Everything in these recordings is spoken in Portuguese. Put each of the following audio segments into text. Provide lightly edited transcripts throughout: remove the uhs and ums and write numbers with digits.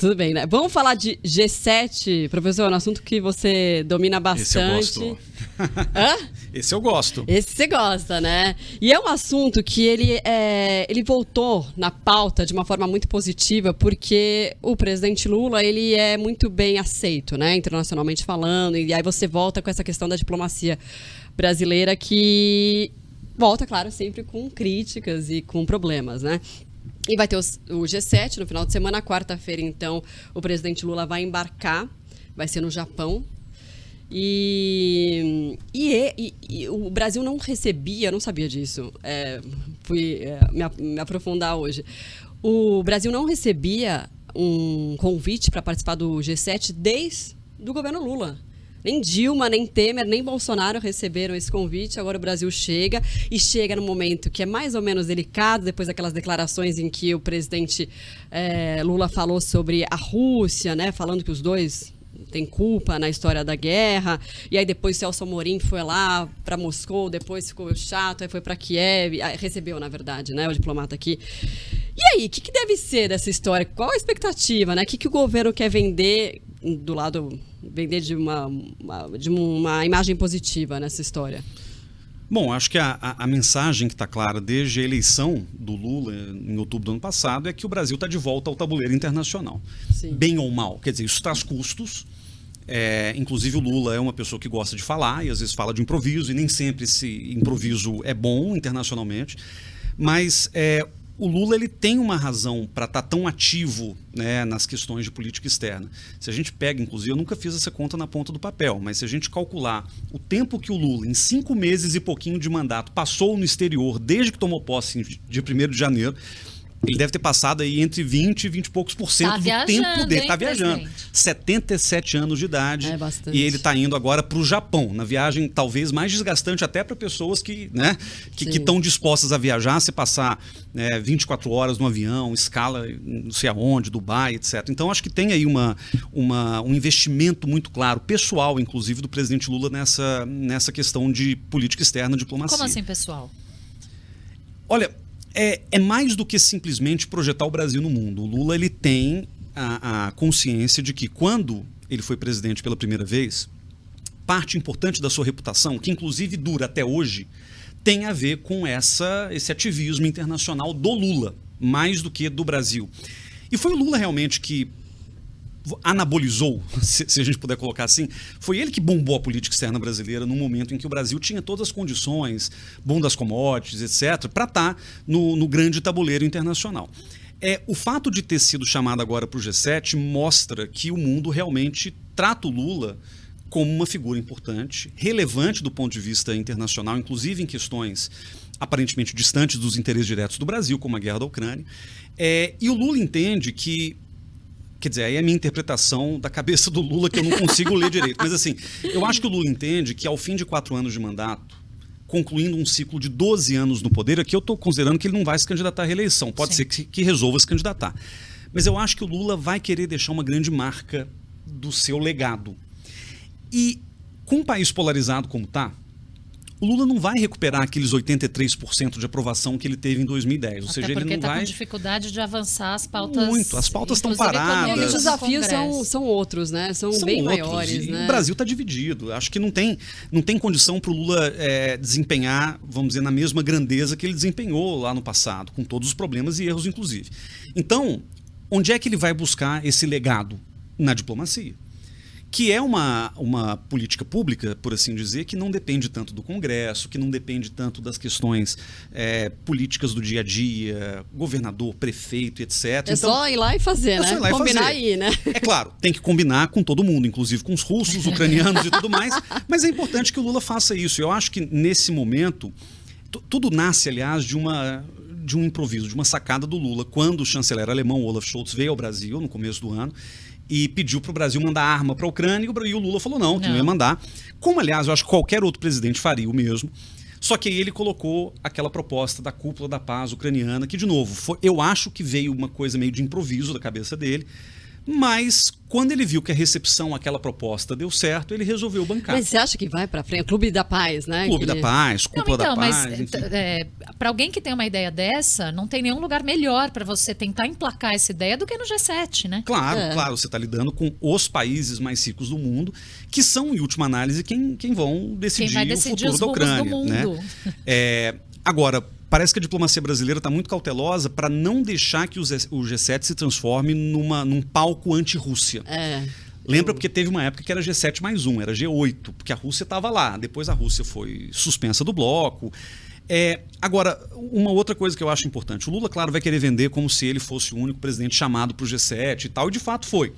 tudo bem, né? Vamos falar de G7, professor, um assunto que você domina bastante. Esse eu gosto. Hã? Esse eu gosto. Esse você gosta, né? E é um assunto que ele voltou na pauta de uma forma muito positiva, porque o presidente Lula, ele é muito bem aceito, né? Internacionalmente falando, e aí você volta com essa questão da diplomacia brasileira que volta, claro, sempre com críticas e com problemas, né? E vai ter o G7 no final de semana, quarta-feira, então, o presidente Lula vai embarcar, vai ser no Japão. E o Brasil não recebia, eu não sabia disso, fui me aprofundar hoje. O Brasil não recebia um convite para participar do G7 desde o governo Lula. Nem Dilma, nem Temer, nem Bolsonaro receberam esse convite. Agora o Brasil chega, e chega num momento que é mais ou menos delicado, depois daquelas declarações em que o presidente Lula falou sobre a Rússia, né, falando que os dois têm culpa na história da guerra. E aí depois Celso Amorim foi lá para Moscou, depois ficou chato, aí foi para Kiev, recebeu, na verdade, né, o diplomata aqui. E aí, o que deve ser dessa história? Qual a expectativa, né? O que o governo quer vender do lado, vender de uma imagem positiva nessa história? Bom, acho que a mensagem que está clara desde a eleição do Lula em outubro do ano passado é que o Brasil está de volta ao tabuleiro internacional. Sim. Bem ou mal. Quer dizer, isso traz custos. Inclusive o Lula é uma pessoa que gosta de falar e às vezes fala de improviso, e nem sempre esse improviso é bom internacionalmente. Mas o Lula ele tem uma razão para estar tão ativo, né, nas questões de política externa. Se a gente pega, inclusive, eu nunca fiz essa conta na ponta do papel, mas se a gente calcular o tempo que o Lula, em 5 meses e pouquinho de mandato, passou no exterior, desde que tomou posse, dia 1º de janeiro, ele deve ter passado aí entre 20 e 20 e poucos por cento do tempo dele. Está viajando. Presidente? 77 anos de idade. É bastante. E ele está indo agora para o Japão, na viagem talvez mais desgastante até para pessoas que estão dispostas a viajar, se passar 24 horas no avião, escala não sei aonde, Dubai, etc. Então acho que tem aí um investimento muito claro, pessoal, inclusive, do presidente Lula nessa questão de política externa, diplomacia. Como assim, pessoal? Olha, é mais do que simplesmente projetar o Brasil no mundo. O Lula ele tem a consciência de que quando ele foi presidente pela primeira vez, parte importante da sua reputação, que inclusive dura até hoje, tem a ver com esse ativismo internacional do Lula, mais do que do Brasil. E foi o Lula realmente que anabolizou, se a gente puder colocar assim, foi ele que bombou a política externa brasileira num momento em que o Brasil tinha todas as condições, bom das commodities, etc., para estar no grande tabuleiro internacional. O fato de ter sido chamado agora para o G7 mostra que o mundo realmente trata o Lula como uma figura importante, relevante do ponto de vista internacional, inclusive em questões aparentemente distantes dos interesses diretos do Brasil, como a guerra da Ucrânia. E o Lula entende que, quer dizer, aí é a minha interpretação da cabeça do Lula que eu não consigo ler direito. Mas assim, eu acho que o Lula entende que ao fim de 4 anos de mandato, concluindo um ciclo de 12 anos no poder, aqui eu estou considerando que ele não vai se candidatar à reeleição. Pode ser que resolva se candidatar. Mas eu acho que o Lula vai querer deixar uma grande marca do seu legado. E com um país polarizado como está, o Lula não vai recuperar aqueles 83% de aprovação que ele teve em 2010. Ou seja, ele não está vai... com dificuldade de avançar as pautas. Muito, as pautas estão inclusive paradas. E os desafios são outros, né? São bem outros, maiores, né? O Brasil está dividido. Acho que não tem condição para o Lula desempenhar, vamos dizer, na mesma grandeza que ele desempenhou lá no passado, com todos os problemas e erros, inclusive. Então, onde é que ele vai buscar esse legado? Na diplomacia. Que é uma política pública, por assim dizer, que não depende tanto do Congresso, que não depende tanto das questões políticas do dia a dia, governador, prefeito, etc. É só ir lá e fazer, né? Combinar aí, né? É claro, tem que combinar com todo mundo, inclusive com os russos, ucranianos e tudo mais, mas é importante que o Lula faça isso. Eu acho que nesse momento, tudo nasce, aliás, de um improviso, de uma sacada do Lula, quando o chanceler alemão Olaf Scholz veio ao Brasil no começo do ano, e pediu para o Brasil mandar arma para a Ucrânia, e o Lula falou que não ia mandar. Como, aliás, eu acho que qualquer outro presidente faria o mesmo. Só que aí ele colocou aquela proposta da cúpula da paz ucraniana, que, de novo, eu acho que veio uma coisa meio de improviso da cabeça dele, Mas quando ele viu que a recepção àquela proposta deu certo, ele resolveu bancar. Mas você acha que vai para frente? Clube da Paz, né? Clube da Paz, Cúpula da Paz. Mas para alguém que tem uma ideia dessa, não tem nenhum lugar melhor para você tentar emplacar essa ideia do que no G7, né? Claro, você está lidando com os países mais ricos do mundo, que são, em última análise, quem vão decidir o futuro da Ucrânia. Né? Agora, parece que a diplomacia brasileira está muito cautelosa para não deixar que o G7 se transforme num palco anti-Rússia. Lembra porque teve uma época que era G7 mais um, era G8, porque a Rússia estava lá. Depois a Rússia foi suspensa do bloco. Agora, uma outra coisa que eu acho importante. O Lula, claro, vai querer vender como se ele fosse o único presidente chamado para o G7 e tal, e de fato foi.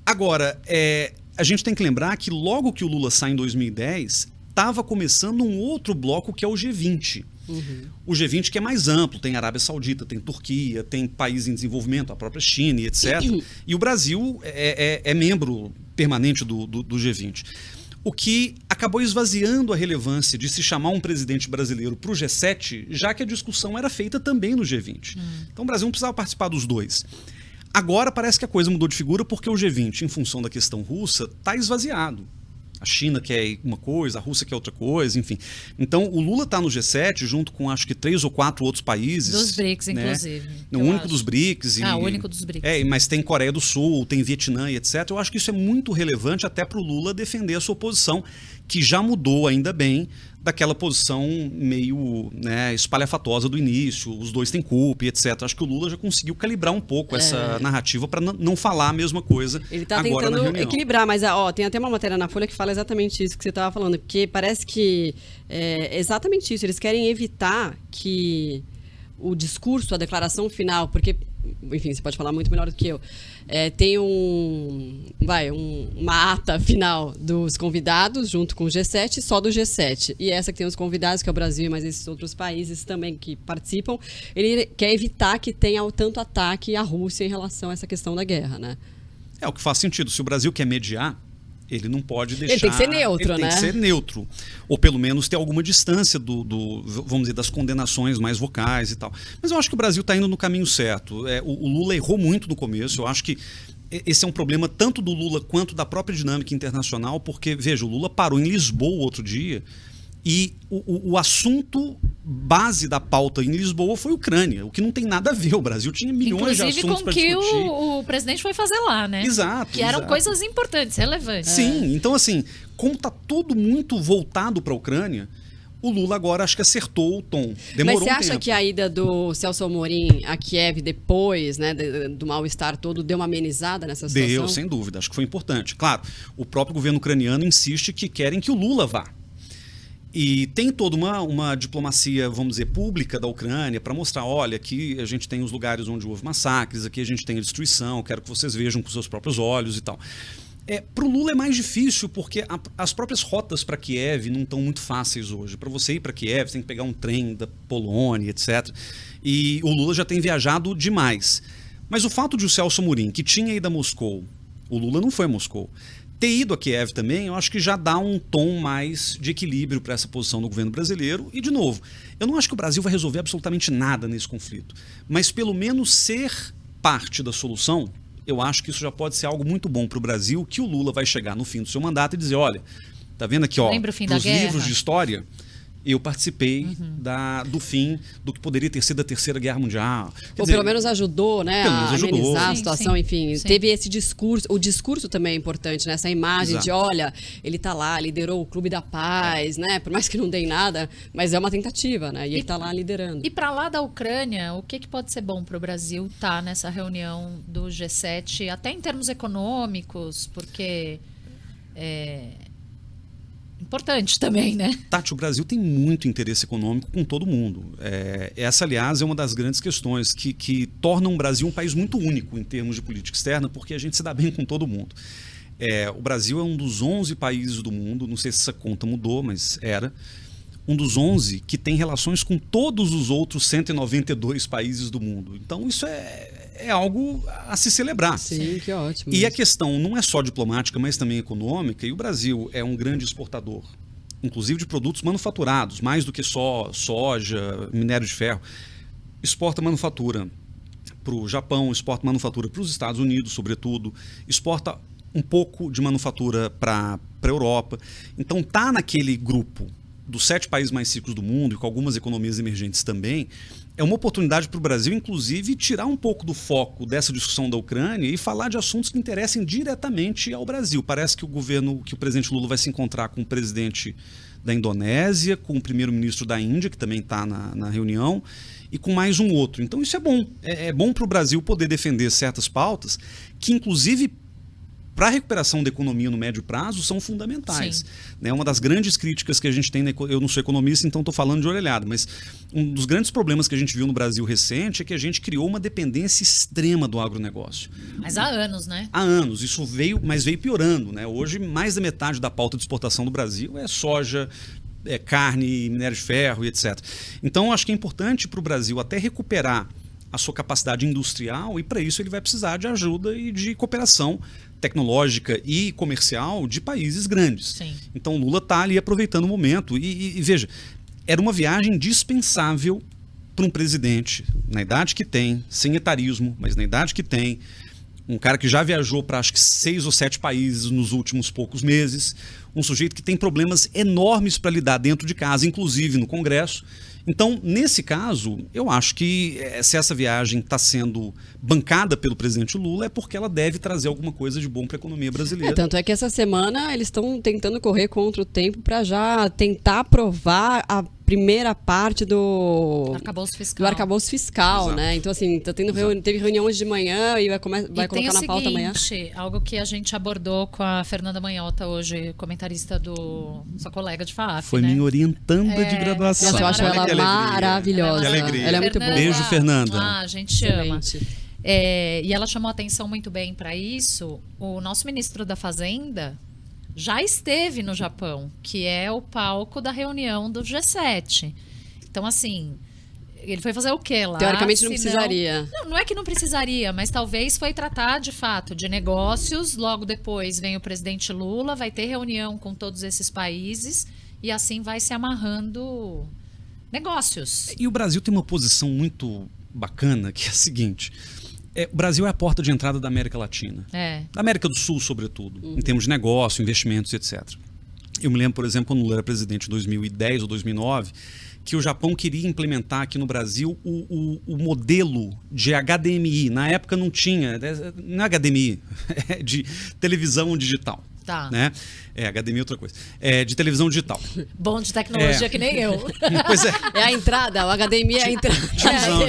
Agora, a gente tem que lembrar que logo que o Lula sai em 2010, estava começando um outro bloco que é o G20. O G20 que é mais amplo, tem Arábia Saudita, tem Turquia, tem países em desenvolvimento, a própria China e etc. E o Brasil é membro permanente do G20. O que acabou esvaziando a relevância de se chamar um presidente brasileiro para o G7, já que a discussão era feita também no G20. Então o Brasil não precisava participar dos dois. Agora parece que a coisa mudou de figura porque o G20, em função da questão russa, está esvaziado. A China quer uma coisa, a Rússia quer outra coisa, enfim. Então, o Lula está no G7 junto com, acho que, 3 ou 4 outros países. Dos BRICS, né? inclusive. O único dos BRICS. O único dos BRICS. Mas tem Coreia do Sul, tem Vietnã e etc. Eu acho que isso é muito relevante até para o Lula defender a sua posição, que já mudou, ainda bem, daquela posição meio, né, espalhafatosa do início, os dois têm culpa e etc. Acho que o Lula já conseguiu calibrar um pouco essa narrativa para não falar a mesma coisa. Ele está agora tentando equilibrar, mas tem até uma matéria na Folha que fala exatamente isso que você estava falando, porque parece que é exatamente isso, eles querem evitar que o discurso, a declaração final, porque, enfim, você pode falar muito melhor do que eu, tem uma ata final dos convidados junto com o G7, só do G7. E essa que tem os convidados, que é o Brasil, mas esses outros países também que participam, ele quer evitar que tenha tanto ataque à Rússia em relação a essa questão da guerra, né? É o que faz sentido. Se o Brasil quer mediar, ele não pode deixar... Ele tem que ser neutro, né? Ele tem que ser neutro. Ou pelo menos ter alguma distância vamos dizer, das condenações mais vocais e tal. Mas eu acho que o Brasil está indo no caminho certo. O Lula errou muito no começo. Eu acho que esse é um problema tanto do Lula quanto da própria dinâmica internacional, porque, veja, o Lula parou em Lisboa outro dia e o assunto base da pauta em Lisboa foi a Ucrânia, o que não tem nada a ver. O Brasil tinha milhões de assuntos para discutir. Inclusive com o presidente foi fazer lá, né? Exato. Que eram coisas importantes, relevantes. Sim, então assim, como está tudo muito voltado para a Ucrânia, o Lula agora acho que acertou o tom. Demorou Mas você acha que a ida do Celso Amorim a Kiev depois, né, do mal-estar todo, deu uma amenizada nessa situação? Deu, sem dúvida. Acho que foi importante. Claro, o próprio governo ucraniano insiste que querem que o Lula vá. E tem toda uma diplomacia, vamos dizer, pública da Ucrânia para mostrar, olha, aqui a gente tem os lugares onde houve massacres, aqui a gente tem a destruição, quero que vocês vejam com seus próprios olhos e tal. Para o Lula é mais difícil porque as próprias rotas para Kiev não estão muito fáceis hoje. Para você ir para Kiev, você tem que pegar um trem da Polônia, etc. E o Lula já tem viajado demais. Mas o fato de o Celso Amorim, que tinha ido a Moscou, o Lula não foi a Moscou, ter ido a Kiev também, eu acho que já dá um tom mais de equilíbrio para essa posição do governo brasileiro. E, de novo, eu não acho que o Brasil vai resolver absolutamente nada nesse conflito. Mas, pelo menos, ser parte da solução, eu acho que isso já pode ser algo muito bom para o Brasil, que o Lula vai chegar no fim do seu mandato e dizer, olha, tá vendo aqui, ó, nos livros de história, eu participei do fim do que poderia ter sido a Terceira Guerra Mundial. Ou pelo menos ajudou, né, a amenizar a situação, enfim. Sim. Teve esse discurso, o discurso também é importante, né? Essa imagem de, olha, ele tá lá, liderou o Clube da Paz, né? Por mais que não dê em nada, mas é uma tentativa, né? E ele tá lá liderando. E para lá da Ucrânia, o que pode ser bom para o Brasil estar nessa reunião do G7, até em termos econômicos, porque importante também, né? Tati, o Brasil tem muito interesse econômico com todo mundo. Essa, aliás, é uma das grandes questões que tornam o Brasil um país muito único em termos de política externa, porque a gente se dá bem com todo mundo. O Brasil é um dos 11 países do mundo, não sei se essa conta mudou, mas era, um dos 11 que tem relações com todos os outros 192 países do mundo. Então, isso é algo a se celebrar. Sim, que ótimo. E a questão não é só diplomática, mas também econômica, e o Brasil é um grande exportador, inclusive de produtos manufaturados, mais do que só soja, minério de ferro. Exporta manufatura, para o Japão, exporta manufatura para os Estados Unidos, sobretudo, exporta um pouco de manufatura para a Europa. Então está naquele grupo dos 7 países mais ricos do mundo e com algumas economias emergentes também. É uma oportunidade para o Brasil, inclusive, tirar um pouco do foco dessa discussão da Ucrânia e falar de assuntos que interessem diretamente ao Brasil. Parece que o presidente Lula vai se encontrar com o presidente da Indonésia, com o primeiro-ministro da Índia, que também está na reunião, e com mais um outro. Então isso é bom. É bom para o Brasil poder defender certas pautas que, inclusive, para a recuperação da economia no médio prazo, são fundamentais. Né? Uma das grandes críticas que a gente tem, eu não sou economista, então estou falando de orelhada, mas um dos grandes problemas que a gente viu no Brasil recente é que a gente criou uma dependência extrema do agronegócio. Mas há anos, né? Há anos. Isso veio piorando. Né? Hoje, mais da metade da pauta de exportação do Brasil é soja, carne, minério de ferro e etc. Então, acho que é importante para o Brasil até recuperar a sua capacidade industrial, e para isso ele vai precisar de ajuda e de cooperação tecnológica e comercial de países grandes. Sim. Então Lula está ali aproveitando o momento e veja, era uma viagem dispensável para um presidente, na idade que tem, sem etarismo, mas na idade que tem, um cara que já viajou para acho que 6 ou 7 países nos últimos poucos meses, um sujeito que tem problemas enormes para lidar dentro de casa, inclusive no Congresso. Então, nesse caso, eu acho que se essa viagem está sendo bancada pelo presidente Lula é porque ela deve trazer alguma coisa de bom para a economia brasileira. Tanto é que essa semana eles estão tentando correr contra o tempo para já tentar aprovar a primeira parte do arcabouço fiscal, né? Então, assim, teve reunião hoje de manhã e vai colocar na pauta amanhã. Algo que a gente abordou com a Fernanda Manhota hoje, comentarista do sua colega de FAAP. Foi minha orientanda de graduação. Nossa, eu acho ela maravilhosa. Que alegria. Ela é muito boa. Beijo, Fernanda. A gente ama. E ela chamou atenção muito bem para isso. O nosso ministro da Fazenda já esteve no Japão, que é o palco da reunião do G7. Então, assim, ele foi fazer o quê lá? Teoricamente não precisaria. Não é que não precisaria, mas talvez foi tratar, de fato, de negócios. Logo depois vem o presidente Lula, vai ter reunião com todos esses países e assim vai se amarrando negócios. E o Brasil tem uma posição muito bacana, que é a seguinte: o Brasil é a porta de entrada da América Latina, da América do Sul, sobretudo, em termos de negócio, investimentos, etc. Eu me lembro, por exemplo, quando Lula era presidente em 2010 ou 2009, que o Japão queria implementar aqui no Brasil o modelo de HDMI. Na época não tinha, não é HDMI, é de televisão digital. Tá. Né? HDMI é outra coisa. De televisão digital. Bom de tecnologia que nem eu. Pois é. É a entrada, o HDMI é a entrada.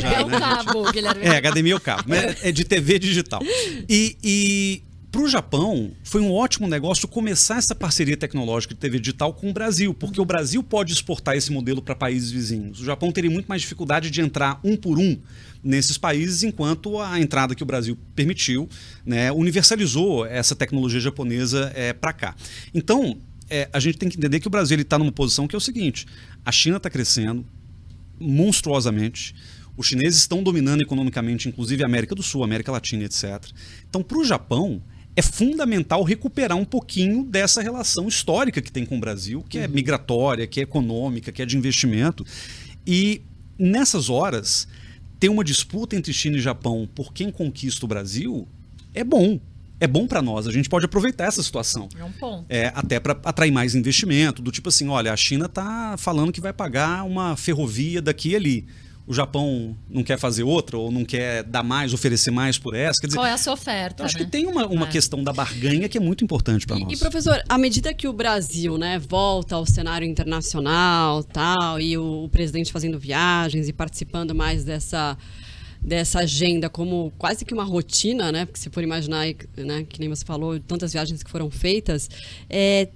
É o cabo, Guilherme. HDMI é o cabo. Mas é de TV digital. E para o Japão, foi um ótimo negócio começar essa parceria tecnológica de TV digital com o Brasil, porque o Brasil pode exportar esse modelo para países vizinhos. O Japão teria muito mais dificuldade de entrar um por um nesses países, enquanto a entrada que o Brasil permitiu, né, universalizou essa tecnologia japonesa para cá. Então, a gente tem que entender que o Brasil está numa posição que é o seguinte: a China está crescendo monstruosamente, os chineses estão dominando economicamente, inclusive a América do Sul, a América Latina, etc. Então, para o Japão, é fundamental recuperar um pouquinho dessa relação histórica que tem com o Brasil, que é migratória, que é econômica, que é de investimento. E nessas horas, ter uma disputa entre China e Japão por quem conquista o Brasil é bom. É bom para nós, a gente pode aproveitar essa situação. É um ponto. Até para atrair mais investimento, do tipo assim, olha, a China está falando que vai pagar uma ferrovia daqui e ali. O Japão não quer fazer outra, ou não quer dar mais, oferecer mais por essa. Quer dizer, qual é a sua oferta? Eu acho que tem uma questão da barganha que é muito importante para nós. E, professor, à medida que o Brasil, né, volta ao cenário internacional, tal, e o presidente fazendo viagens e participando mais dessa agenda como quase que uma rotina, né? Porque se for imaginar, né, que nem você falou, tantas viagens que foram feitas,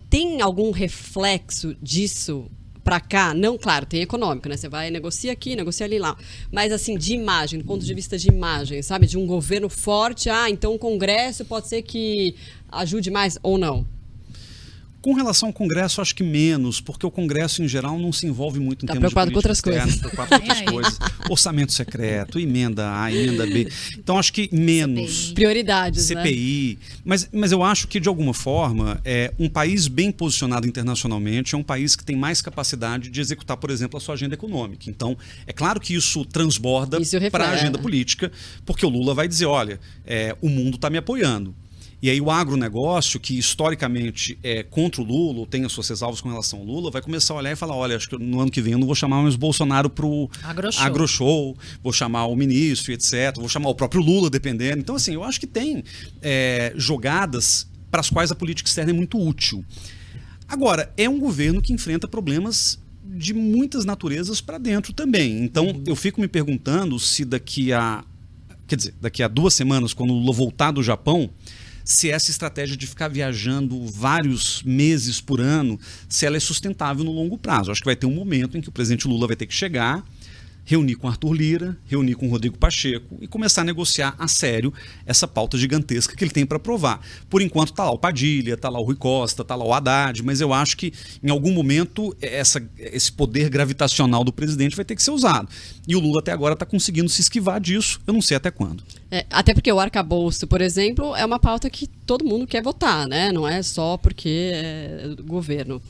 tem algum reflexo disso para cá? Não, claro, tem econômico, né? Você vai negocia aqui, negocia ali lá. Mas assim, de imagem, do ponto de vista de imagem, sabe? De um governo forte, então o Congresso pode ser que ajude mais ou não? Com relação ao Congresso, acho que menos, porque o Congresso, em geral, não se envolve muito em Tá termos de preocupado com outras política externa, coisas. preocupado com outras coisas. Orçamento secreto, emenda A, emenda B. Então, acho que menos. Prioridades, né? CPI. Mas eu acho que, de alguma forma, um país bem posicionado internacionalmente é um país que tem mais capacidade de executar, por exemplo, a sua agenda econômica. Então, é claro que isso transborda para a agenda política, porque o Lula vai dizer, olha, o mundo está me apoiando. E aí o agronegócio, que historicamente é contra o Lula, ou tem as suas ressalvas com relação ao Lula, vai começar a olhar e falar, olha, acho que no ano que vem eu não vou chamar mais o Bolsonaro para o agroshow, vou chamar o ministro, etc., vou chamar o próprio Lula, dependendo. Então, assim, eu acho que tem jogadas para as quais a política externa é muito útil. Agora, é um governo que enfrenta problemas de muitas naturezas para dentro também. Então, eu fico me perguntando se daqui a 2 semanas, quando o Lula voltar do Japão, se essa estratégia de ficar viajando vários meses por ano, se ela é sustentável no longo prazo. Acho que vai ter um momento em que o presidente Lula vai ter que chegar, reunir com Arthur Lira, reunir com Rodrigo Pacheco e começar a negociar a sério essa pauta gigantesca que ele tem para aprovar. Por enquanto está lá o Padilha, está lá o Rui Costa, está lá o Haddad, mas eu acho que em algum momento esse poder gravitacional do presidente vai ter que ser usado. E o Lula até agora está conseguindo se esquivar disso, eu não sei até quando. Até porque o arcabouço, por exemplo, é uma pauta que todo mundo quer votar, né? Não é só porque é do governo.